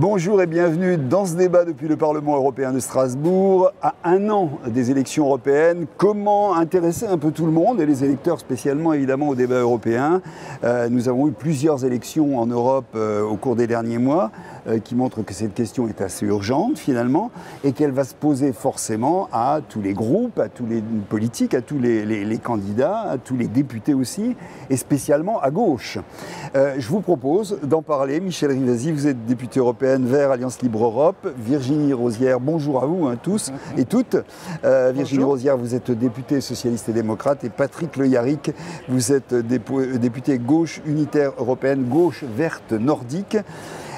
Bonjour et bienvenue dans ce débat depuis le Parlement européen de Strasbourg. À un an des élections européennes, comment intéresser un peu tout le monde et les électeurs spécialement évidemment au débat européen. Nous avons eu plusieurs élections en Europe au cours des derniers mois qui montrent que cette question est assez urgente finalement et qu'elle va se poser forcément à tous les groupes, à tous les politiques, à tous les candidats, à tous les députés aussi et spécialement à gauche. Je vous propose d'en parler. Michel Rivasi, vous êtes député européenne Vert, Alliance Libre Europe. Virginie Rosière, bonjour à vous tous et toutes. Virginie Rosière, vous êtes députée socialiste et démocrate. Et Patrick Le Yarrick, vous êtes député gauche unitaire européenne, gauche verte nordique.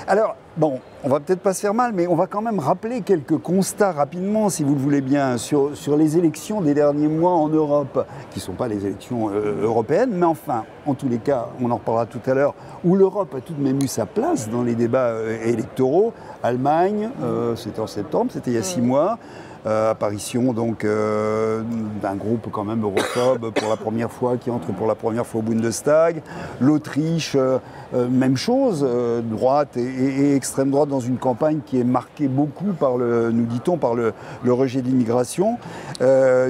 Alors, bon, on va peut-être pas se faire mal, mais on va quand même rappeler quelques constats rapidement, si vous le voulez bien, sur les élections des derniers mois en Europe, qui ne sont pas les élections européennes, mais enfin, en tous les cas, on en reparlera tout à l'heure, où l'Europe a tout de même eu sa place dans les débats électoraux. Allemagne, c'était en septembre, c'était il y a 6 mois. Apparition donc d'un groupe quand même europhobe pour la première fois, qui entre pour la première fois au Bundestag. L'Autriche, même chose, droite et extrême droite dans une campagne qui est marquée beaucoup par nous dit-on, par le rejet de l'immigration.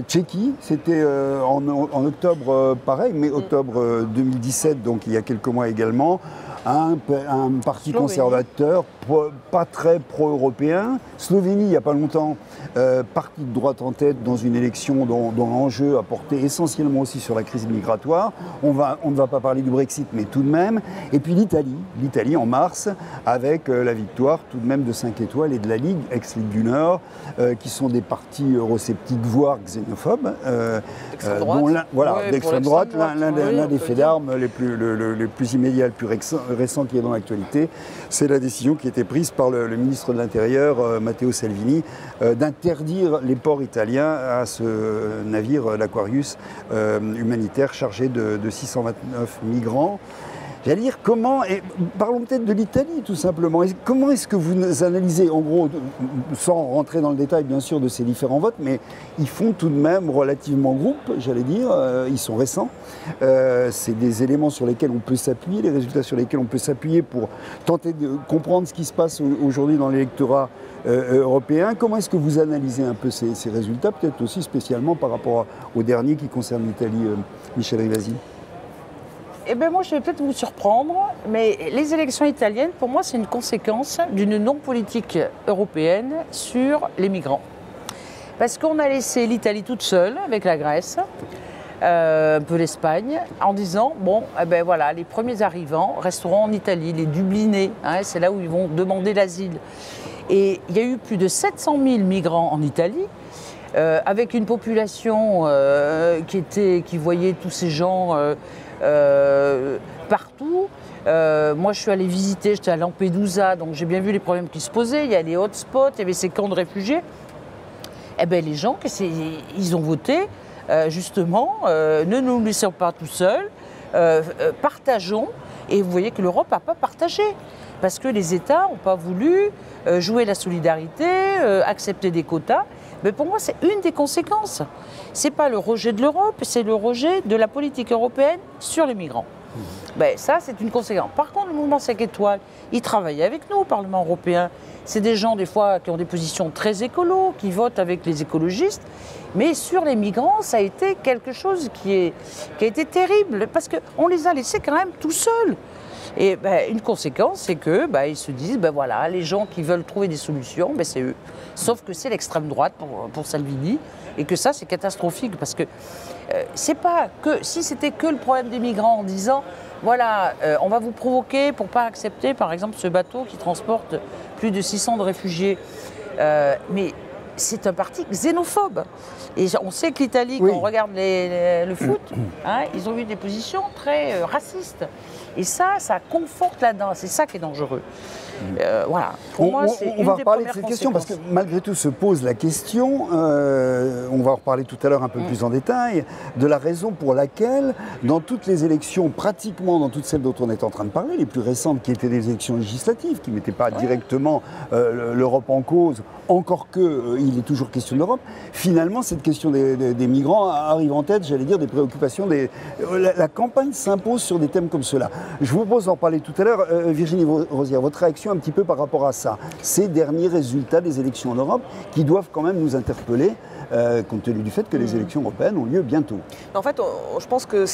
Tchéquie, c'était en octobre pareil, mais octobre 2017, donc il y a quelques mois également. Un parti conservateur, pas très pro-européen. Slovénie, il n'y a pas longtemps, parti de droite en tête dans une élection dont l'enjeu a porté essentiellement aussi sur la crise migratoire. On ne va pas parler du Brexit, mais tout de même. Et puis l'Italie en mars, avec la victoire tout de même de 5 étoiles et de la Ligue, ex-Ligue du Nord, qui sont des partis eurosceptiques, voire xénophobes. D'extrême droite, l'un des faits d'armes les plus immédiats, les plus récent qui est dans l'actualité, c'est la décision qui a été prise par le ministre de l'Intérieur, Matteo Salvini, d'interdire les ports italiens à ce navire, l'Aquarius, humanitaire chargé de 629 migrants. J'allais dire comment, et parlons peut-être de l'Italie tout simplement, comment est-ce que vous analysez, en gros, sans rentrer dans le détail bien sûr de ces différents votes, mais ils font tout de même relativement groupe, j'allais dire, ils sont récents, c'est des éléments sur lesquels on peut s'appuyer, les résultats sur lesquels on peut s'appuyer pour tenter de comprendre ce qui se passe aujourd'hui dans l'électorat européen. Comment est-ce que vous analysez un peu ces résultats, peut-être aussi spécialement par rapport au dernier qui concerne l'Italie, Michel Rivasi? Eh bien, moi, je vais peut-être vous surprendre, mais les élections italiennes, pour moi, c'est une conséquence d'une non-politique européenne sur les migrants. Parce qu'on a laissé l'Italie toute seule, avec la Grèce, un peu l'Espagne, en disant, bon, eh ben voilà, les premiers arrivants resteront en Italie, les Dublinés, hein, c'est là où ils vont demander l'asile. Et il y a eu plus de 700 000 migrants en Italie, avec une population qui voyait tous ces gens partout. Moi, je suis allée visiter, j'étais à Lampedusa, donc j'ai bien vu les problèmes qui se posaient. Il y a les hotspots, il y avait ces camps de réfugiés. Eh bien, les gens, ils ont voté, justement, ne nous laissons pas tout seuls, partageons. Et vous voyez que l'Europe n'a pas partagé, parce que les États n'ont pas voulu jouer la solidarité, accepter des quotas. Mais pour moi, c'est une des conséquences. Ce n'est pas le rejet de l'Europe, c'est le rejet de la politique européenne sur les migrants. Ben, ça, c'est une conséquence. Par contre, le mouvement 5 étoiles, ils travaillent avec nous au Parlement européen. C'est des gens, des fois, qui ont des positions très écolos, qui votent avec les écologistes. Mais sur les migrants, ça a été quelque chose qui a été terrible, parce qu'on les a laissés quand même tout seuls. Et ben, une conséquence, c'est que ils se disent, ben voilà, les gens qui veulent trouver des solutions, ben c'est eux. Sauf que c'est l'extrême droite pour Salvini, et que ça, c'est catastrophique, parce que c'est pas que si c'était que le problème des migrants en disant, voilà, on va vous provoquer pour pas accepter, par exemple, ce bateau qui transporte plus de 600 de réfugiés, mais c'est un parti xénophobe. Et on sait que l'Italie, quand on regarde le foot, hein, ils ont eu des positions très racistes. Et ça conforte là-dedans. C'est ça qui est dangereux. Voilà. Pour moi, c'est on va reparler de cette question parce que malgré tout se pose la question, on va en reparler tout à l'heure un peu plus en détail, de la raison pour laquelle dans toutes les élections, pratiquement dans toutes celles dont on est en train de parler, les plus récentes qui étaient des élections législatives, qui ne mettaient pas directement l'Europe en cause, encore qu'il est toujours question de l'Europe, finalement cette question des migrants arrive en tête, j'allais dire, des préoccupations. La campagne s'impose sur des thèmes comme cela. Je vous propose d'en parler tout à l'heure. Virginie Rosière, votre réaction réaction un petit peu par rapport à ça. Ces derniers résultats des élections en Europe qui doivent quand même nous interpeller, compte tenu du fait que les élections européennes ont lieu bientôt. En fait, je pense que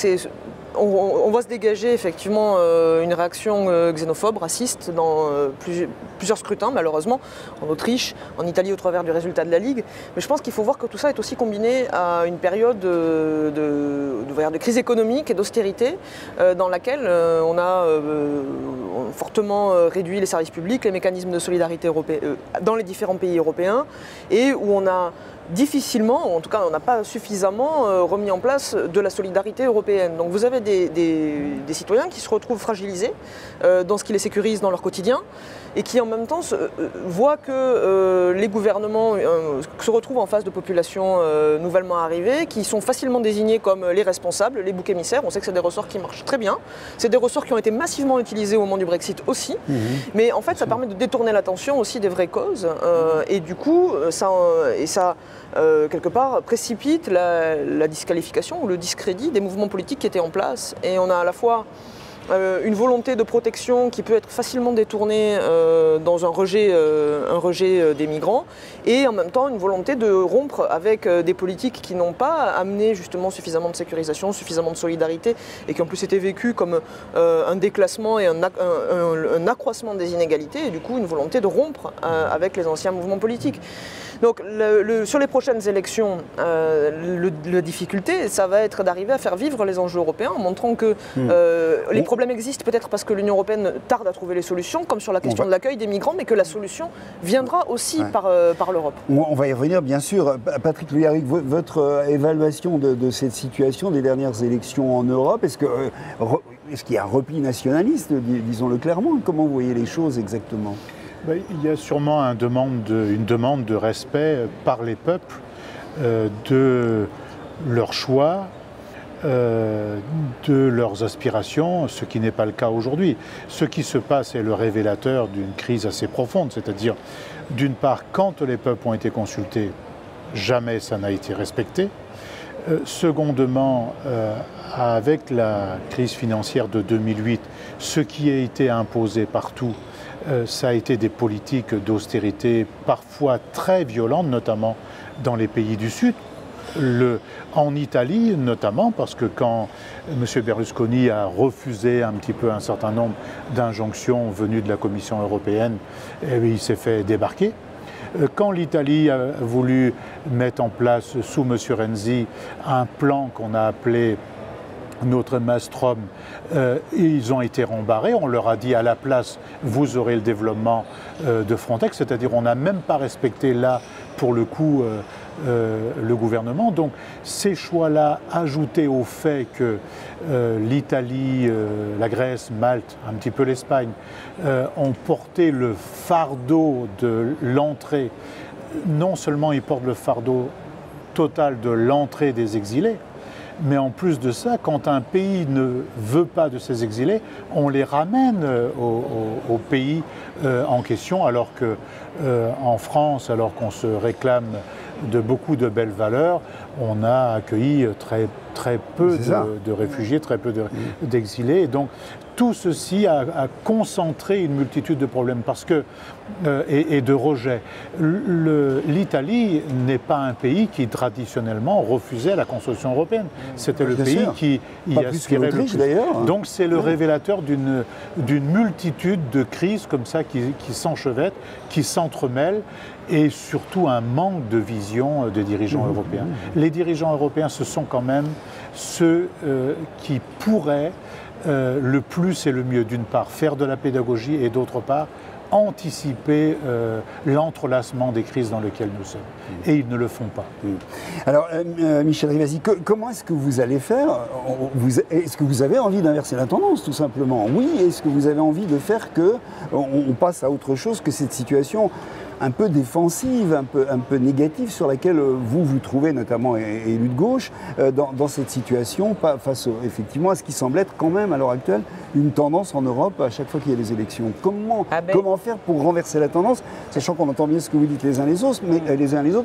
on voit se dégager effectivement une réaction xénophobe, raciste dans plusieurs scrutins, malheureusement, en Autriche, en Italie au travers du résultat de la Ligue. Mais je pense qu'il faut voir que tout ça est aussi combiné à une période de crise économique et d'austérité dans laquelle on a fortement réduit les services publics, les mécanismes de solidarité dans les différents pays européens, et où on a difficilement, ou en tout cas on n'a pas suffisamment remis en place de la solidarité européenne. Donc vous avez des citoyens qui se retrouvent fragilisés dans ce qui les sécurise dans leur quotidien et qui en même temps voient que les gouvernements se retrouvent en face de populations nouvellement arrivées qui sont facilement désignés comme les responsables, les boucs émissaires. On sait que c'est des ressorts qui marchent très bien. C'est des ressorts qui ont été massivement utilisés au moment du Brexit aussi. Mais en fait ça permet de détourner l'attention aussi des vraies causes et du coup ça quelque part précipite la disqualification ou le discrédit des mouvements politiques qui étaient en place. Et on a à la fois une volonté de protection qui peut être facilement détournée dans un rejet des migrants, et en même temps une volonté de rompre avec des politiques qui n'ont pas amené justement suffisamment de sécurisation, suffisamment de solidarité, et qui en plus étaient vécues comme un déclassement et un accroissement des inégalités, et du coup une volonté de rompre avec les anciens mouvements politiques. Donc sur les prochaines élections, la difficulté, ça va être d'arriver à faire vivre les enjeux européens en montrant que les problèmes existent peut-être parce que l'Union européenne tarde à trouver les solutions, comme sur la question de l'accueil des migrants, mais que la solution viendra aussi par l'Europe. On va y revenir bien sûr. Patrick Le Yarrick, votre évaluation de cette situation des dernières élections en Europe, est-ce qu'il y a un repli nationaliste, disons-le clairement? Comment vous voyez les choses exactement? Il y a sûrement une demande de respect par les peuples de leurs choix, de leurs aspirations, ce qui n'est pas le cas aujourd'hui. Ce qui se passe est le révélateur d'une crise assez profonde, c'est-à-dire, d'une part, quand les peuples ont été consultés, jamais ça n'a été respecté. Secondement, avec la crise financière de 2008, ce qui a été imposé partout, ça a été des politiques d'austérité parfois très violentes, notamment dans les pays du Sud. En Italie notamment, parce que quand M. Berlusconi a refusé un petit peu un certain nombre d'injonctions venues de la Commission européenne, il s'est fait débarquer. Quand l'Italie a voulu mettre en place sous M. Renzi un plan qu'on a appelé notre Maelstrom, ils ont été rembarrés. On leur a dit à la place, vous aurez le développement de Frontex, c'est-à-dire on n'a même pas respecté là, pour le coup, le gouvernement. Donc ces choix-là, ajoutés au fait que l'Italie, la Grèce, Malte, un petit peu l'Espagne, ont porté le fardeau de l'entrée. Non seulement ils portent le fardeau total de l'entrée des exilés, mais en plus de ça, quand un pays ne veut pas de ces exilés, on les ramène au pays en question, alors qu'en France, alors qu'on se réclame de beaucoup de belles valeurs, on a accueilli très peu de réfugiés, très peu d'exilés. Et donc tout ceci a concentré une multitude de problèmes et de rejets. L'Italie n'est pas un pays qui traditionnellement refusait la construction européenne. C'était le pays qui y aspirait le plus. Donc c'est le révélateur d'une multitude de crises comme ça qui s'enchevêtrent, qui s'entremêlent, et surtout un manque de vision des dirigeants européens. Les dirigeants européens, ce sont quand même ceux qui pourraient le plus et le mieux, d'une part, faire de la pédagogie et d'autre part, anticiper l'entrelacement des crises dans lesquelles nous sommes. Et ils ne le font pas. Alors, Michel Rivasi, comment est-ce que vous allez faire? Est-ce que vous avez envie d'inverser la tendance, tout simplement? Oui, est-ce que vous avez envie de faire qu'on passe à autre chose que cette situation un peu défensive, un peu négative, sur laquelle vous trouvez, notamment élu de gauche, dans cette situation, face effectivement à ce qui semble être quand même à l'heure actuelle une tendance en Europe à chaque fois qu'il y a des élections. Comment faire pour renverser la tendance, sachant qu'on entend bien ce que vous dites les uns les autres,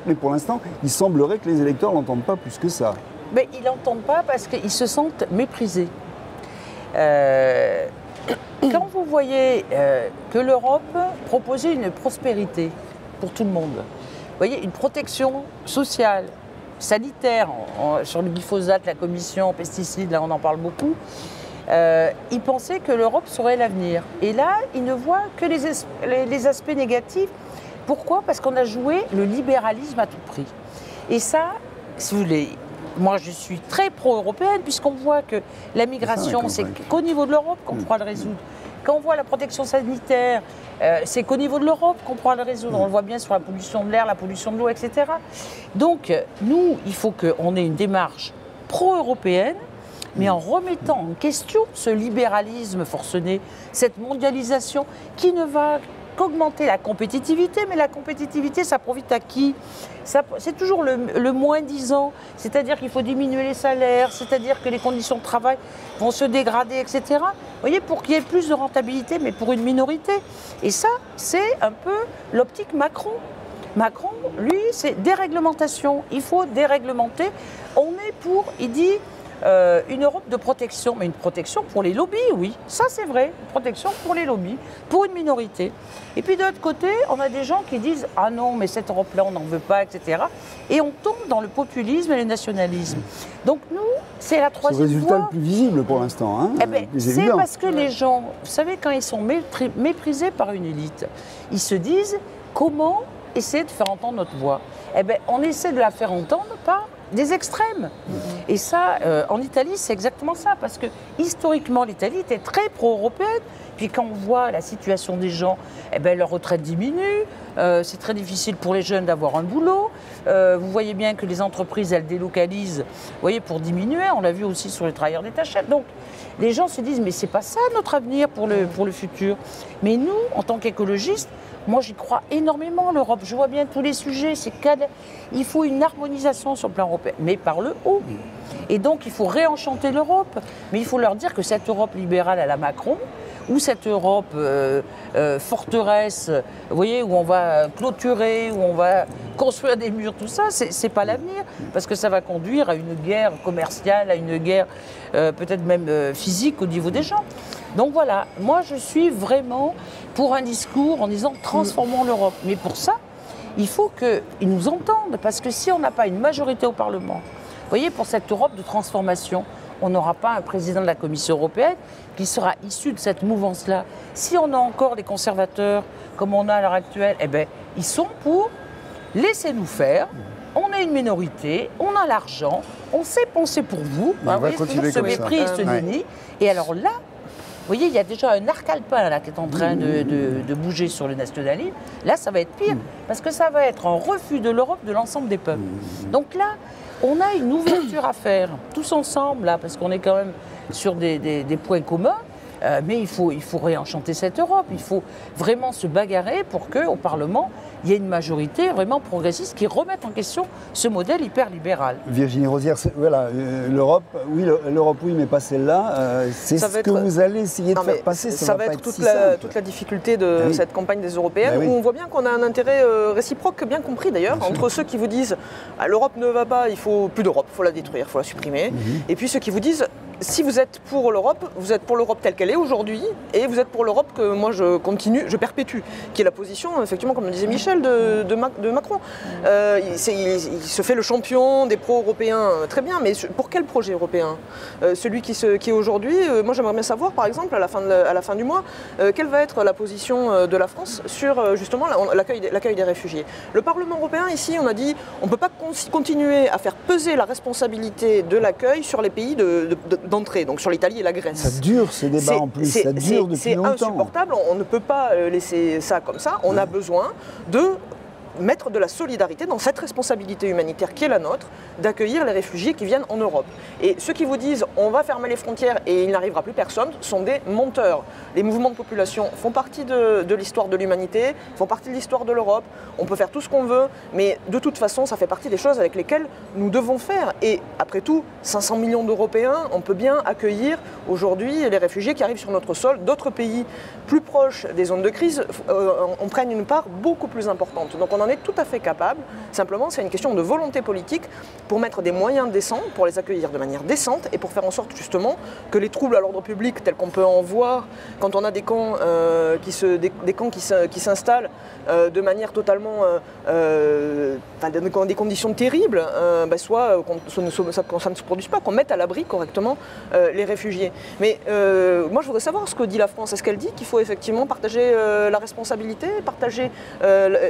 mais pour l'instant, il semblerait que les électeurs ne l'entendent pas plus que ça. Mais ils ne l'entendent pas parce qu'ils se sentent méprisés. Quand vous voyez que l'Europe proposait une prospérité pour tout le monde, vous voyez, une protection sociale, sanitaire, sur le glyphosate, la commission, pesticides, là on en parle beaucoup, ils pensaient que l'Europe serait l'avenir. Et là, ils ne voient que les aspects négatifs. Pourquoi? Parce qu'on a joué le libéralisme à tout prix. Et ça, si vous voulez, moi je suis très pro-européenne, puisqu'on voit que la migration, c'est qu'au niveau de l'Europe qu'on pourra le résoudre. Quand on voit la protection sanitaire, c'est qu'au niveau de l'Europe qu'on pourra le résoudre. On le voit bien sur la pollution de l'air, la pollution de l'eau, etc. Donc, nous, il faut qu'on ait une démarche pro-européenne, mais en remettant en question ce libéralisme forcené, cette mondialisation qui ne va qu'augmenter la compétitivité, mais la compétitivité, ça profite à qui? C'est toujours le moins-disant, c'est-à-dire qu'il faut diminuer les salaires, c'est-à-dire que les conditions de travail vont se dégrader, etc. Vous voyez, pour qu'il y ait plus de rentabilité, mais pour une minorité. Et ça, c'est un peu l'optique Macron. Macron, lui, c'est déréglementation. Il faut déréglementer. On est pour, il dit, une Europe de protection, mais une protection pour les lobbies, oui, ça c'est vrai, une protection pour les lobbies, pour une minorité. Et puis de l'autre côté, on a des gens qui disent « Ah non, mais cette Europe-là, on n'en veut pas, etc. » Et on tombe dans le populisme et le nationalisme. Donc nous, c'est la troisième voie. C'est le résultat le plus visible pour l'instant. Hein, c'est parce que les gens, vous savez, quand ils sont méprisés par une élite, ils se disent « Comment essayer de faire entendre notre voix ?» On essaie de la faire entendre par des extrêmes. Et ça, en Italie, c'est exactement ça, parce que historiquement, l'Italie était très pro-européenne. Puis quand on voit la situation des gens, leur retraite diminue, c'est très difficile pour les jeunes d'avoir un boulot. Vous voyez bien que les entreprises, elles délocalisent, vous voyez, pour diminuer. On l'a vu aussi sur les travailleurs détachés. Donc, les gens se disent, mais c'est pas ça notre avenir pour le futur. Mais nous, en tant qu'écologistes, moi, j'y crois énormément, l'Europe. Je vois bien tous les sujets. Il faut une harmonisation sur le plan européen, mais par le haut. Et donc, il faut réenchanter l'Europe. Mais il faut leur dire que cette Europe libérale à la Macron, ou cette Europe forteresse, vous voyez, où on va clôturer, où on va construire des murs, tout ça, c'est pas l'avenir. Parce que ça va conduire à une guerre commerciale, à une guerre peut-être même physique au niveau des gens. Donc voilà, moi je suis vraiment pour un discours en disant transformons l'Europe. Mais pour ça, il faut qu'ils nous entendent, parce que si on n'a pas une majorité au Parlement, vous voyez, pour cette Europe de transformation, on n'aura pas un président de la Commission européenne qui sera issu de cette mouvance-là. Si on a encore des conservateurs, comme on a à l'heure actuelle, ils sont pour laisser-nous faire. On est une minorité, on a l'argent, on sait penser pour vous. On va continuer ce mépris et ce déni. Et alors là, vous voyez, il y a déjà un arc alpin là, qui est en train de bouger sur le nationalisme. Là, ça va être pire, parce que ça va être un refus de l'Europe de l'ensemble des peuples. Donc là, on a une ouverture à faire, tous ensemble, là, parce qu'on est quand même sur des points communs. Mais il faut réenchanter cette Europe. Il faut vraiment se bagarrer pour qu'au Parlement, il y ait une majorité vraiment progressiste qui remette en question ce modèle hyper libéral. Virginie Rosière, voilà, l'Europe, oui, mais pas celle-là. C'est ce que vous allez essayer de faire passer. Ça va être toute la difficulté de cette campagne des Européennes, où on voit bien qu'on a un intérêt réciproque, bien compris d'ailleurs, entre ceux qui vous disent l'Europe ne va pas, il faut plus d'Europe, il faut la détruire, il faut la supprimer, et puis ceux qui vous disent si vous êtes pour l'Europe, vous êtes pour l'Europe telle qu'elle est aujourd'hui, et vous êtes pour l'Europe que moi je continue, je perpétue, qui est la position, effectivement, comme le disait Michel, de Macron. Il se fait le champion des pro-européens, très bien, mais pour quel projet européen? Celui qui est aujourd'hui, moi j'aimerais bien savoir, par exemple, à la fin du mois, quelle va être la position de la France sur justement l'accueil des réfugiés. Le Parlement européen, ici, on a dit, on ne peut pas continuer à faire peser la responsabilité de l'accueil sur les pays d'entrée, donc sur l'Italie et la Grèce. Ça dure ce débat en plus, ça dure depuis longtemps. C'est insupportable, on ne peut pas laisser ça comme ça, on a besoin de mettre de la solidarité dans cette responsabilité humanitaire qui est la nôtre, d'accueillir les réfugiés qui viennent en Europe. Et ceux qui vous disent on va fermer les frontières et il n'arrivera plus personne sont des menteurs. Les mouvements de population font partie de l'histoire de l'humanité, font partie de l'histoire de l'Europe, on peut faire tout ce qu'on veut, mais de toute façon ça fait partie des choses avec lesquelles nous devons faire. Et après tout, 500 millions d'Européens, on peut bien accueillir aujourd'hui les réfugiés qui arrivent sur notre sol. D'autres pays plus proches des zones de crise en prennent une part beaucoup plus importante. Donc on en est tout à fait capable. Simplement, c'est une question de volonté politique pour mettre des moyens décents, pour les accueillir de manière décente et pour faire en sorte justement que les troubles à l'ordre public, tels qu'on peut en voir quand on a des camps qui s'installent de manière totalement, dans des conditions terribles, soit ça ne se produise pas, qu'on mette à l'abri correctement les réfugiés. Mais moi, je voudrais savoir ce que dit la France. Est-ce qu'elle dit qu'il faut effectivement partager la responsabilité,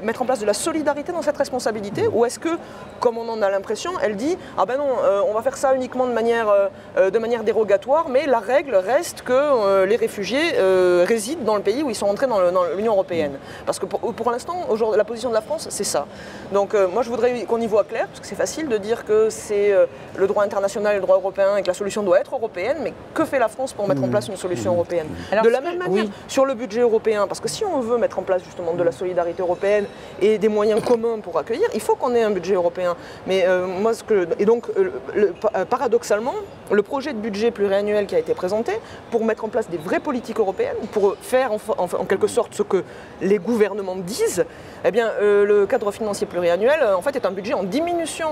mettre en place de la solidarité dans cette responsabilité, ou est-ce que, comme on en a l'impression, elle dit ah ben non, on va faire ça uniquement de manière dérogatoire, mais la règle reste que les réfugiés résident dans le pays où ils sont entrés dans l'Union européenne. Parce que pour l'instant, aujourd'hui, la position de la France, c'est ça. Donc moi, je voudrais qu'on y voit clair, parce que c'est facile de dire que c'est le droit international et le droit européen et que la solution doit être européenne, mais que fait la France pour mettre en place une solution européenne? Alors, de la même manière, sur le budget européen, parce que si on veut mettre en place justement de la solidarité européenne et des moyens communs pour accueillir, il faut qu'on ait un budget européen. Mais paradoxalement, le projet de budget pluriannuel qui a été présenté pour mettre en place des vraies politiques européennes, pour faire en quelque sorte ce que les gouvernements disent, eh bien, le cadre financier pluriannuel, en fait, est un budget en diminution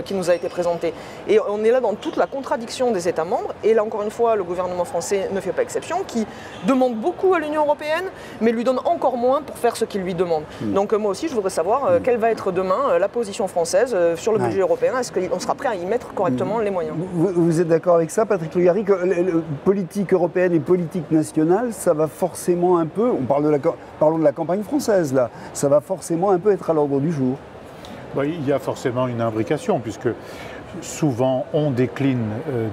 qui nous a été présenté. Et on est là dans toute la contradiction des États membres. Et là, encore une fois, le gouvernement français ne fait pas exception, qui demande beaucoup à l'Union européenne, mais lui donne encore moins pour faire ce qu'il lui demande. Donc moi aussi, je voudrais savoir quelle va être demain la position française sur le budget européen. Est-ce qu'on sera prêt à y mettre correctement les moyens? Vous êtes d'accord avec ça, Patrick Louyari, que politique européenne et politique nationale, ça va forcément un peu, parlons de la campagne française là, ça va forcément un peu être à l'ordre du jour? Il y a forcément une imbrication, puisque souvent on décline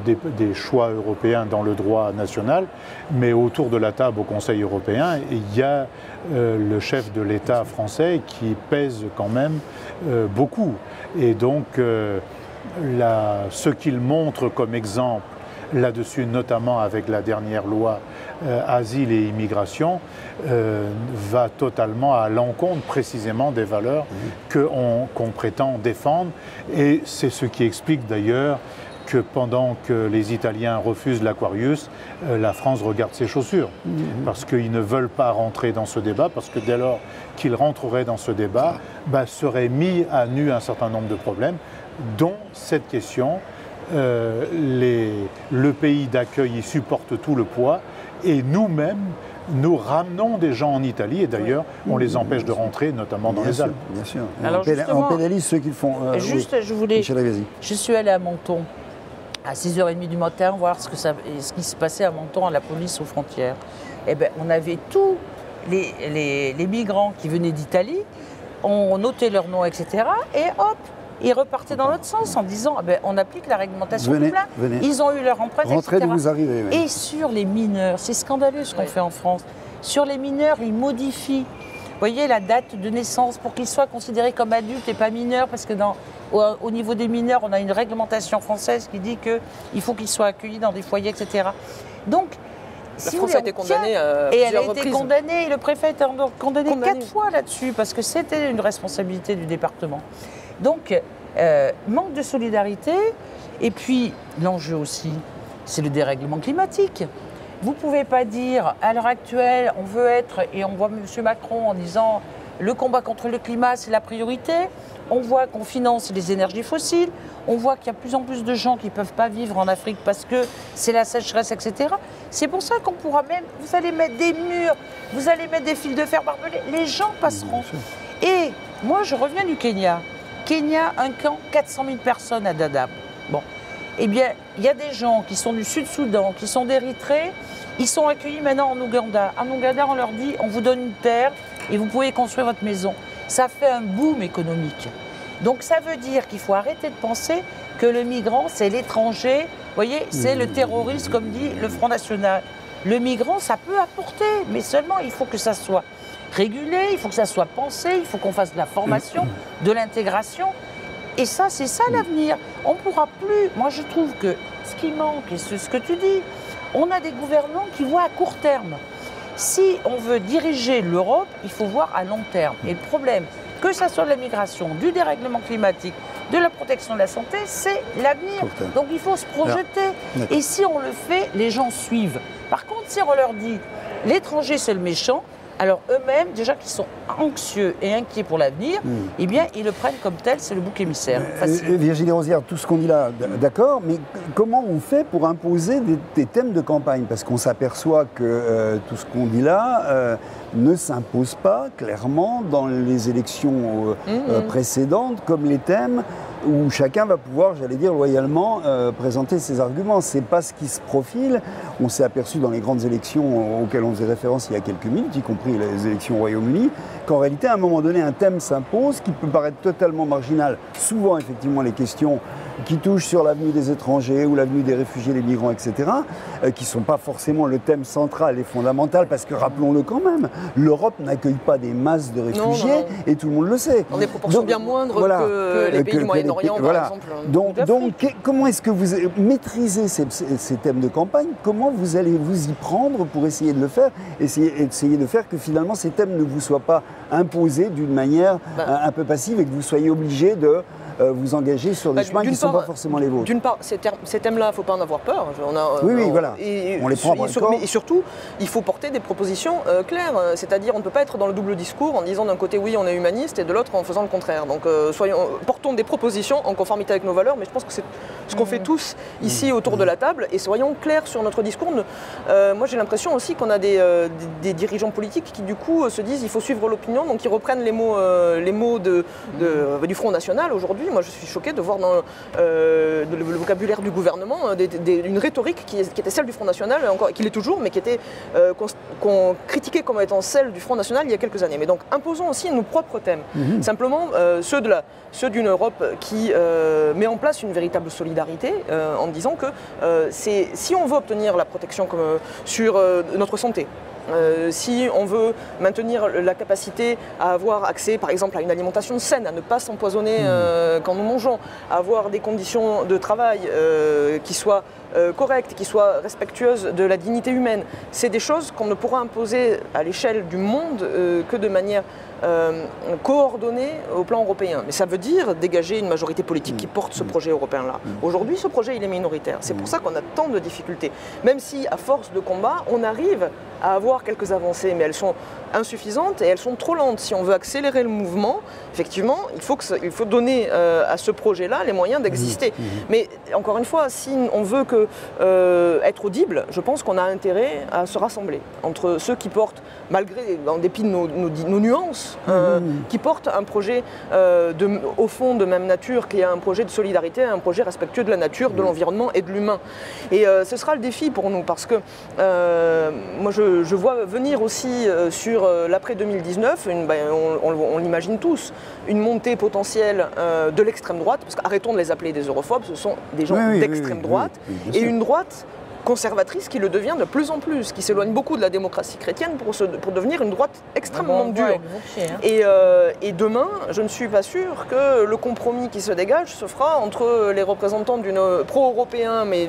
des choix européens dans le droit national, mais autour de la table au Conseil européen, il y a le chef de l'État français qui pèse quand même beaucoup. Et donc ce qu'il montre comme exemple là-dessus, notamment avec la dernière loi Asile et Immigration, va totalement à l'encontre précisément des valeurs qu'on prétend défendre. Et c'est ce qui explique d'ailleurs que pendant que les Italiens refusent l'Aquarius, la France regarde ses chaussures. Parce qu'ils ne veulent pas rentrer dans ce débat, parce que dès lors qu'ils rentreraient dans ce débat, seraient mis à nu un certain nombre de problèmes, dont cette question. Le pays d'accueil y supporte tout le poids et nous-mêmes, nous ramenons des gens en Italie et d'ailleurs on les empêche de rentrer, notamment dans les Alpes. Bien sûr. Alors on pénalise ceux qui le font. Je suis allée à Menton à 6h30 du matin voir ce qui se passait à Menton à la police aux frontières. Eh bien, on avait tous les migrants qui venaient d'Italie, on notait leur nom, etc. Et hop, ils repartaient dans l'autre sens en disant on applique la réglementation Dublin. Ils ont eu leur empreinte, rentrez etc. d'où vous arrivez. Et sur les mineurs, c'est scandaleux ce qu'on fait en France. Sur les mineurs, ils modifient, vous voyez, la date de naissance pour qu'ils soient considérés comme adultes et pas mineurs, parce que au niveau des mineurs, on a une réglementation française qui dit qu'il faut qu'ils soient accueillis dans des foyers, etc. Donc, la France a été condamnée à et elle a reprises. été condamnée, et le préfet a été condamné 4 fois là-dessus, parce que c'était une responsabilité du département. Donc, manque de solidarité, et puis l'enjeu aussi, c'est le dérèglement climatique. Vous ne pouvez pas dire, à l'heure actuelle, on veut être, et on voit M. Macron en disant, le combat contre le climat, c'est la priorité. On voit qu'on finance les énergies fossiles. On voit qu'il y a de plus en plus de gens qui ne peuvent pas vivre en Afrique parce que c'est la sécheresse, etc. C'est pour ça qu'on pourra même, vous allez mettre des murs, vous allez mettre des fils de fer barbelés, les gens passeront. Et moi, je reviens du Kenya. Kenya, un camp, 400 000 personnes à Dadaab. Bon, eh bien, il y a des gens qui sont du Sud-Soudan, qui sont d'Érythrée, ils sont accueillis maintenant en Ouganda. En Ouganda, on leur dit, on vous donne une terre et vous pouvez construire votre maison. Ça fait un boom économique. Donc ça veut dire qu'il faut arrêter de penser que le migrant, c'est l'étranger, vous voyez, c'est le terroriste, comme dit le Front National. Le migrant, ça peut apporter, mais seulement il faut que ça soit régulé, il faut que ça soit pensé, il faut qu'on fasse de la formation, de l'intégration. Et ça, c'est ça l'avenir. On ne pourra plus. Moi, je trouve que ce qui manque, et c'est ce que tu dis, on a des gouvernants qui voient à court terme. Si on veut diriger l'Europe, il faut voir à long terme. Et le problème, que ce soit de la migration, du dérèglement climatique, de la protection de la santé, c'est l'avenir. Donc il faut se projeter. Alors, et si on le fait, les gens suivent. Par contre, si on leur dit l'étranger c'est le méchant, Alors eux-mêmes, déjà qu'ils sont anxieux et inquiets pour l'avenir, eh bien ils le prennent comme tel, c'est le bouc émissaire. Virginie Rosière, tout ce qu'on dit là, d'accord, mais comment on fait pour imposer des thèmes de campagne? Parce qu'on s'aperçoit que tout ce qu'on dit là ne s'impose pas clairement dans les élections précédentes comme les thèmes où chacun va pouvoir, j'allais dire loyalement, présenter ses arguments. C'est pas ce qui se profile. On s'est aperçu dans les grandes élections auxquelles on faisait référence il y a quelques minutes, y compris les élections au Royaume-Uni, qu'en réalité, à un moment donné, un thème s'impose qui peut paraître totalement marginal. Souvent, effectivement, les questions qui touchent sur l'avenue des étrangers ou l'avenue des réfugiés, des migrants, etc., qui ne sont pas forcément le thème central et fondamental, parce que rappelons-le quand même, l'Europe n'accueille pas des masses de réfugiés, et tout le monde le sait. Dans des proportions bien moindres que les pays du Moyen-Orient, par exemple. Donc, comment est-ce que vous maîtrisez ces thèmes de campagne? Comment vous allez vous y prendre pour essayer de le faire, essayer de faire que finalement ces thèmes ne vous soient pas imposés d'une manière un peu passive et que vous soyez obligé de vous engager sur des chemins qui ne sont pas forcément les vôtres? D'une part, ces thèmes-là, il ne faut pas en avoir peur. Voilà. On les prend et surtout, il faut porter des propositions claires. C'est-à-dire, on ne peut pas être dans le double discours en disant d'un côté, oui, on est humaniste, et de l'autre, en faisant le contraire. Donc, portons des propositions en conformité avec nos valeurs, mais je pense que c'est ce qu'on fait tous ici autour de la table, et soyons clairs sur notre discours. Moi, j'ai l'impression aussi qu'on a des dirigeants politiques qui, du coup, se disent, il faut suivre l'opinion, donc ils reprennent les mots du Front National aujourd'hui. Moi, je suis choquée de voir dans le vocabulaire du gouvernement une rhétorique qui était celle du Front National, qui l'est toujours, mais qui était qu'on critiquait comme étant celle du Front National il y a quelques années. Mais donc, imposons aussi nos propres thèmes. Simplement, ceux d'une Europe qui met en place une véritable solidarité en disant que si on veut obtenir la protection sur notre santé, si on veut maintenir la capacité à avoir accès, par exemple, à une alimentation saine, à ne pas s'empoisonner quand nous mangeons, à avoir des conditions de travail qui soient correctes, qui soient respectueuses de la dignité humaine, c'est des choses qu'on ne pourra imposer à l'échelle du monde que de manière coordonnée au plan européen. Mais ça veut dire dégager une majorité politique qui porte ce projet européen-là. Aujourd'hui, ce projet, il est minoritaire. C'est pour ça qu'on a tant de difficultés. Même si, à force de combat, on arrive à avoir quelques avancées, mais elles sont insuffisantes et elles sont trop lentes. Si on veut accélérer le mouvement, effectivement, il faut donner à ce projet-là les moyens d'exister. Mais encore une fois, si on veut être audible, je pense qu'on a intérêt à se rassembler entre ceux qui portent, malgré, en dépit de nos nuances, qui portent un projet au fond de même nature, qui est un projet de solidarité, un projet respectueux de la nature, de l'environnement et de l'humain. Et ce sera le défi pour nous, parce que moi je vois venir aussi sur l'après 2019, on l'imagine tous, une montée potentielle de l'extrême droite, parce qu'arrêtons de les appeler des europhobes, ce sont des gens d'extrême droite, et une droite conservatrice qui le devient de plus en plus, qui s'éloigne beaucoup de la démocratie chrétienne pour devenir une droite extrêmement dure. Et demain, je ne suis pas sûre que le compromis qui se dégage se fera entre les représentants d'une pro-européen, mais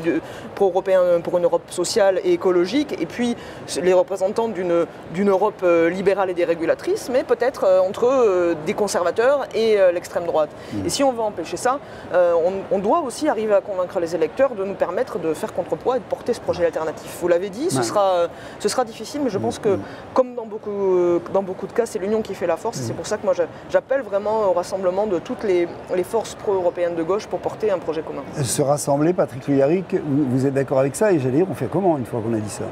pro-européen pour une Europe sociale et écologique, et puis les représentants d'une Europe libérale et dérégulatrice, mais peut-être entre des conservateurs et l'extrême droite. Et si on veut empêcher ça, on doit aussi arriver à convaincre les électeurs de nous permettre de faire contrepoids et de porter ce projet alternatif. Vous l'avez dit, ce sera difficile, mais je pense que, comme dans beaucoup de cas, c'est l'union qui fait la force. Et c'est pour ça que moi, j'appelle vraiment au rassemblement de toutes les forces pro-européennes de gauche pour porter un projet commun. Se rassembler, Patrick Le Yarrick, vous êtes d'accord avec ça? Et j'allais dire, on fait comment une fois qu'on a dit ça?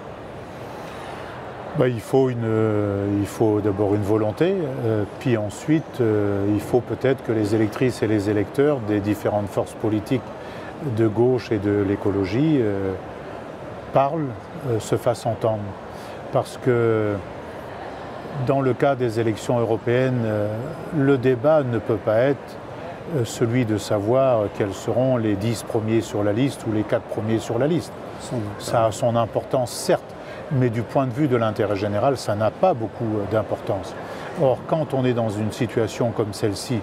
Il faut d'abord une volonté, puis ensuite, il faut peut-être que les électrices et les électeurs des différentes forces politiques de gauche et de l'écologie parlent, se fassent entendre. Parce que dans le cas des élections européennes, le débat ne peut pas être celui de savoir quels seront les 10 premiers sur la liste ou les 4 premiers sur la liste. Ça a son importance, certes, mais du point de vue de l'intérêt général, ça n'a pas beaucoup d'importance. Or, quand on est dans une situation comme celle-ci,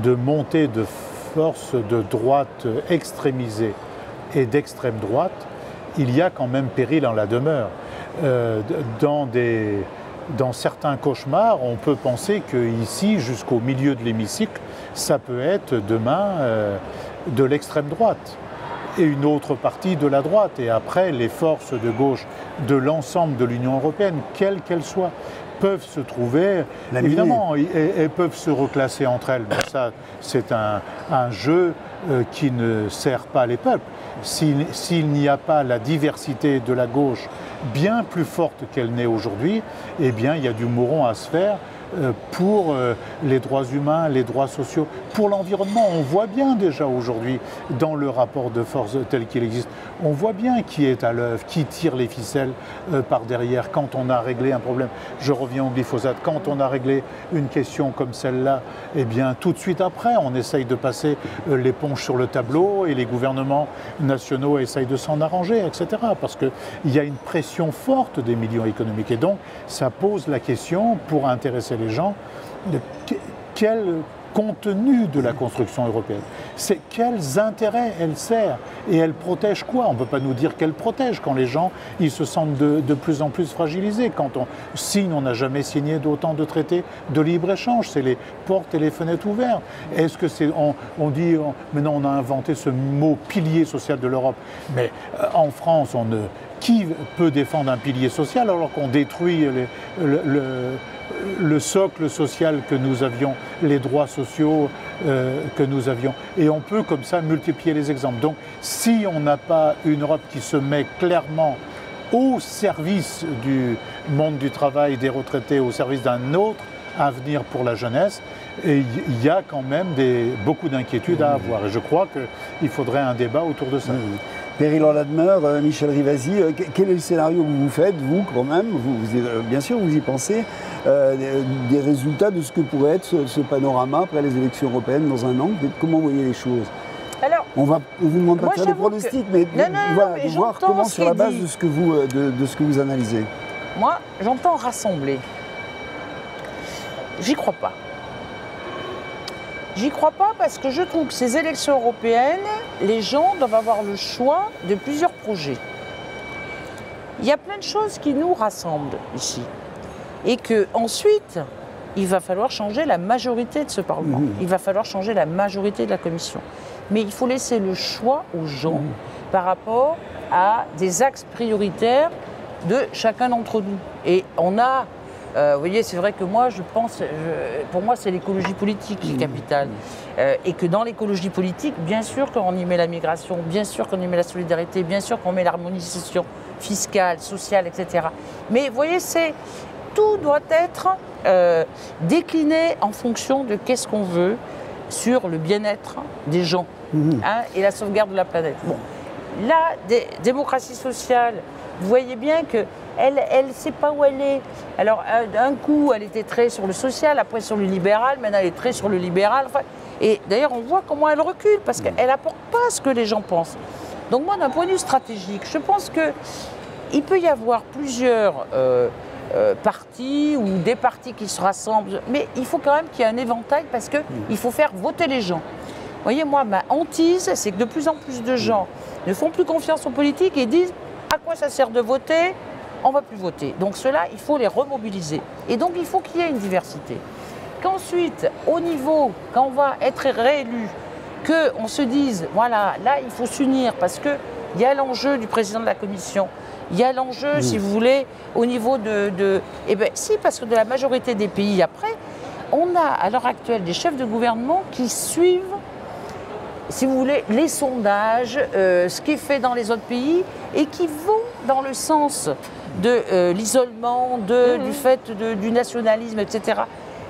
de montée de forces de droite extrémisées et d'extrême droite, il y a quand même péril en la demeure. Dans certains cauchemars, on peut penser qu'ici, jusqu'au milieu de l'hémicycle, ça peut être demain de l'extrême droite et une autre partie de la droite. Et après, les forces de gauche de l'ensemble de l'Union européenne, quelles qu'elles soient, peuvent se trouver, évidemment, et peuvent se reclasser entre elles. Mais ça, c'est un jeu qui ne sert pas les peuples. S'il n'y a pas la diversité de la gauche bien plus forte qu'elle n'est aujourd'hui, eh bien, il y a du mouron à se faire pour les droits humains, les droits sociaux, pour l'environnement. On voit bien déjà aujourd'hui, dans le rapport de force tel qu'il existe, on voit bien qui est à l'œuvre, qui tire les ficelles par derrière quand on a réglé un problème. Je reviens au glyphosate. Quand on a réglé une question comme celle-là, eh bien, tout de suite après, on essaye de passer l'éponge sur le tableau et les gouvernements nationaux essayent de s'en arranger, etc. Parce qu'il y a une pression forte des milieux économiques. Et donc, ça pose la question, pour intéresser les gens, de quel contenu de la construction européenne, c'est quels intérêts elle sert et elle protège quoi. On ne peut pas nous dire qu'elle protège quand les gens ils se sentent de plus en plus fragilisés. Quand on signe, on n'a jamais signé d'autant de traités de libre-échange, c'est les portes et les fenêtres ouvertes. Est-ce que c'est, on dit, maintenant on a inventé ce mot pilier social de l'Europe, mais en France, qui peut défendre un pilier social alors qu'on détruit le socle social que nous avions, les droits sociaux que nous avions. Et on peut comme ça multiplier les exemples. Donc si on n'a pas une Europe qui se met clairement au service du monde du travail, des retraités, au service d'un autre avenir pour la jeunesse, il y a quand même beaucoup d'inquiétudes à avoir. Et je crois qu'il faudrait un débat autour de ça. Perrine Ladmer, Michel Rivasi, quel est le scénario que vous faites, vous, quand même bien sûr, vous y pensez, des résultats de ce que pourrait être ce panorama après les élections européennes dans un an? Comment vous voyez les choses? Alors, on ne vous demande pas de faire des pronostics, mais de voir comment, sur la base de ce que vous analysez. Moi, j'entends rassembler. J'y crois pas. J'y crois pas parce que je trouve que ces élections européennes, les gens doivent avoir le choix de plusieurs projets. Il y a plein de choses qui nous rassemblent ici. Et qu'ensuite, il va falloir changer la majorité de ce Parlement. Il va falloir changer la majorité de la Commission. Mais il faut laisser le choix aux gens par rapport à des axes prioritaires de chacun d'entre nous. Et on a... vous voyez, c'est vrai que moi, pour moi, c'est l'écologie politique qui est capitale. Et que dans l'écologie politique, bien sûr qu'on y met la migration, bien sûr qu'on y met la solidarité, bien sûr qu'on met l'harmonisation fiscale, sociale, etc. Mais vous voyez, tout doit être décliné en fonction de qu'est-ce qu'on veut sur le bien-être des gens et la sauvegarde de la planète. Bon. La démocratie sociale, vous voyez bien que elle ne sait pas où elle est. Alors, d'un coup, elle était très sur le social, après sur le libéral, maintenant elle est très sur le libéral. Enfin, et d'ailleurs, on voit comment elle recule, parce qu'elle n'apporte pas ce que les gens pensent. Donc moi, d'un point de vue stratégique, je pense qu'il peut y avoir plusieurs partis ou des partis qui se rassemblent, mais il faut quand même qu'il y ait un éventail, parce qu'il faut faire voter les gens. Vous voyez, moi, ma hantise, c'est que de plus en plus de gens ne font plus confiance aux politiques et disent « à quoi ça sert de voter ? On ne va plus voter ». Donc ceux-là, il faut les remobiliser. Et donc il faut qu'il y ait une diversité. Qu'ensuite, au niveau, quand on va être réélu, qu'on se dise, voilà, là, il faut s'unir parce qu'il y a l'enjeu du président de la Commission, il y a l'enjeu, si vous voulez, au niveau Eh bien, si, parce que de la majorité des pays après, on a à l'heure actuelle des chefs de gouvernement qui suivent, si vous voulez, les sondages, ce qui est fait dans les autres pays et qui vont dans le sens de l'isolement, du fait du nationalisme, etc.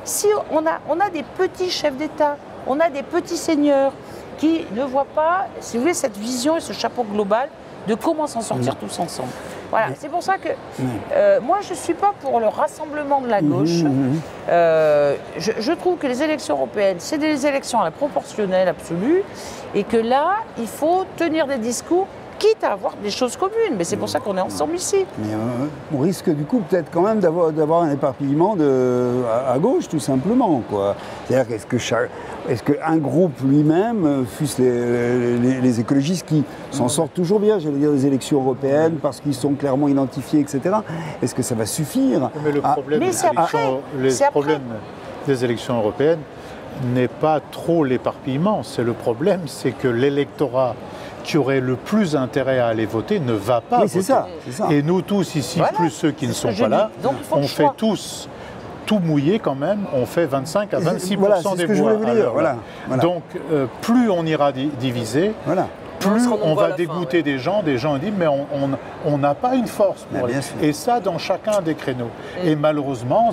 Si on a des petits chefs d'État, on a des petits seigneurs qui ne voient pas, si vous voulez, cette vision et ce chapeau global de comment s'en sortir tous ensemble. Voilà, c'est pour ça que moi, je ne suis pas pour le rassemblement de la gauche. Je trouve que les élections européennes, c'est des élections à la proportionnelle absolue et que là, il faut tenir des discours quitte à avoir des choses communes, mais c'est pour ça qu'on est ensemble ici. Mais on risque du coup peut-être quand même d'avoir un éparpillement à gauche, tout simplement, quoi. C'est-à-dire est-ce qu'un groupe lui-même, fût-ce les écologistes qui s'en sortent toujours bien, j'allais dire des élections européennes, parce qu'ils sont clairement identifiés, etc., est-ce que ça va suffire? Mais le problème des élections européennes n'est pas trop l'éparpillement. C'est le problème, c'est que l'électorat qui aurait le plus intérêt à aller voter ne va pas voter. C'est ça. Et nous tous ici, plus ceux qui ne sont pas là, on fait tous tout mouillé quand même, on fait 25 à 26% des voix. Donc plus on ira diviser, plus on va dégoûter des gens disent mais on n'a pas une force pour aller. Et ça dans chacun des créneaux. Et malheureusement,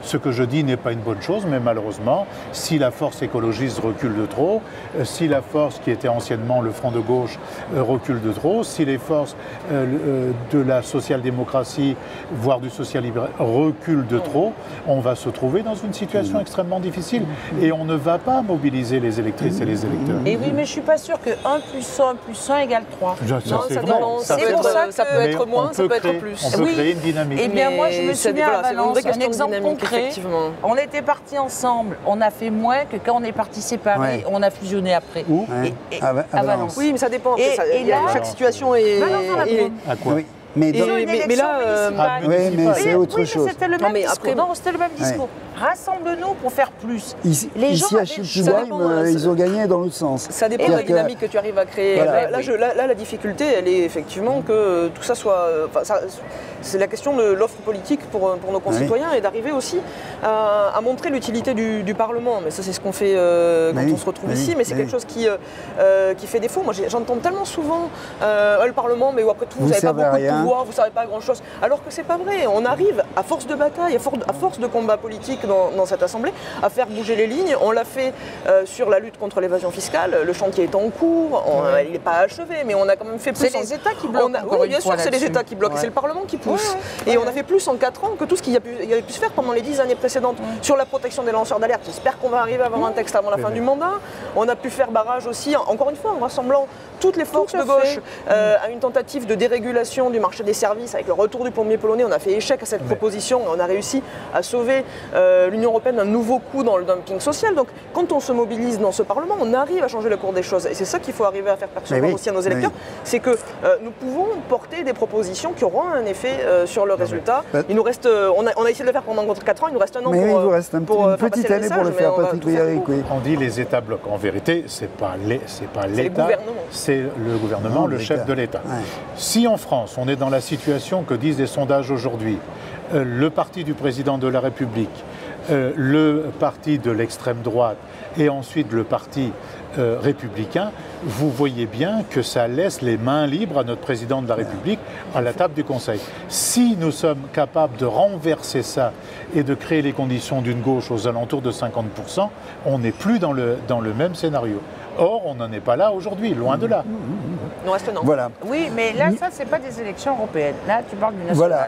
ce que je dis n'est pas une bonne chose, mais malheureusement, si la force écologiste recule de trop, si la force qui était anciennement le Front de gauche recule de trop, si les forces de la social-démocratie, voire du social-libéral, reculent de trop, on va se trouver dans une situation extrêmement difficile. Et on ne va pas mobiliser les électrices et les électeurs. Et oui, mais je ne suis pas sûre que 1 plus 1 plus 1 égale 3. Ça dépend. Ça peut être moins, ça peut être plus. On peut créer une dynamique. Eh bien, moi, je me souviens à Valence, un exemple concret. On était partis ensemble, on a fait moins que quand on est partis séparés, on a fusionné après. Où à Valence. Oui, mais ça dépend. Chaque situation est... À quoi? Mais là, c'est autre chose. C'était le même discours. Non, c'était le même discours. Rassemble-nous pour faire plus. Les gens à Schiltigheim, ils ont gagné dans l'autre sens. Ça dépend de la dynamique que tu arrives à créer. Là, la difficulté, elle est effectivement que tout ça soit... c'est la question de l'offre politique pour nos concitoyens et d'arriver aussi à montrer l'utilité du Parlement. Mais ça, c'est ce qu'on fait quand on se retrouve ici. Mais c'est quelque chose qui fait défaut. Moi, j'entends tellement souvent le Parlement, mais après tout, vous n'avez pas beaucoup de pouvoir, vous ne savez pas grand-chose. Alors que c'est pas vrai. On arrive, à force de bataille, à force de combat politique dans cette Assemblée, à faire bouger les lignes. On l'a fait sur la lutte contre l'évasion fiscale. Le chantier est en cours. Il n'est pas achevé, mais on a quand même fait plus. C'est les États qui bloquent. Oui, bien sûr, c'est les États qui bloquent. C'est le Parlement qui pousse. Et on a fait plus en 4 ans que tout ce qu'il y avait pu se faire pendant les 10 années précédentes. Sur la protection des lanceurs d'alerte, j'espère qu'on va arriver à avoir un texte avant la fin du mandat. On a pu faire barrage aussi, encore une fois, en rassemblant toutes les forces de gauche à une tentative de dérégulation du marché des services avec le retour du premier polonais. On a fait échec à cette proposition et on a réussi à sauver l'Union européenne d'un nouveau coup dans le dumping social. Donc quand on se mobilise dans ce Parlement, on arrive à changer le cours des choses. Et c'est ça qu'il faut arriver à faire percevoir aussi à nos électeurs. C'est que nous pouvons porter des propositions qui auront un effet sur le résultat. Il nous reste, on a essayé de le faire pendant 4 ans, il nous reste un an il vous reste une petite année pour le faire, Patrick Léharic. On dit les États bloquent. En vérité, c'est pas l'État, c'est le gouvernement, le chef de l'État. Si en France, on est dans la situation que disent les sondages aujourd'hui, le parti du président de la République, le parti de l'extrême droite et ensuite le parti républicain, vous voyez bien que ça laisse les mains libres à notre président de la République à la table du Conseil. Si nous sommes capables de renverser ça et de créer les conditions d'une gauche aux alentours de 50%, on n'est plus dans le même scénario. Or, on n'en est pas là aujourd'hui, loin de là. Il nous reste un an. Voilà. Oui, mais là, ça, c'est pas des élections européennes. Là, tu parles du national. Voilà.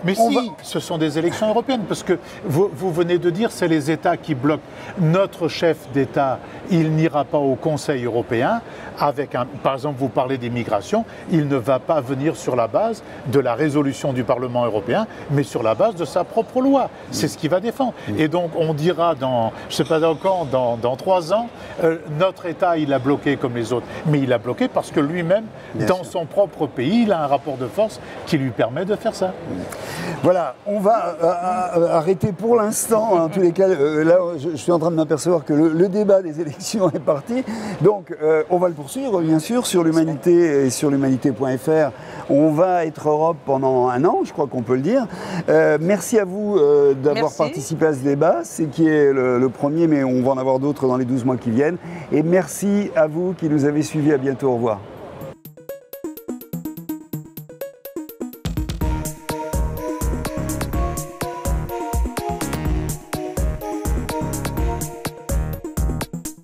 Mais ce sont des élections européennes, parce que vous venez de dire c'est les États qui bloquent. Notre chef d'État, il n'ira pas au Conseil européen avec par exemple, vous parlez d'immigration, il ne va pas venir sur la base de la résolution du Parlement européen, mais sur la base de sa propre loi. C'est ce qu'il va défendre. Et donc on dira je ne sais pas encore, dans 3 ans, notre État, il a bloqué comme les autres. Mais il a bloqué parce que lui-même, dans son propre pays, il a un rapport de force qui lui permet de faire ça. Voilà, on va arrêter pour l'instant. En tous les cas, là, je suis en train de m'apercevoir que le débat des élections est parti. Donc, on va le poursuivre, bien sûr, sur l'Humanité et sur l'humanité.fr. On va être Europe pendant 1 an, je crois qu'on peut le dire. Merci à vous d'avoir participé à ce débat. C'est qui est le premier, mais on va en avoir d'autres dans les 12 mois qui viennent. Et merci à vous qui nous avez suivis. À bientôt. Au revoir.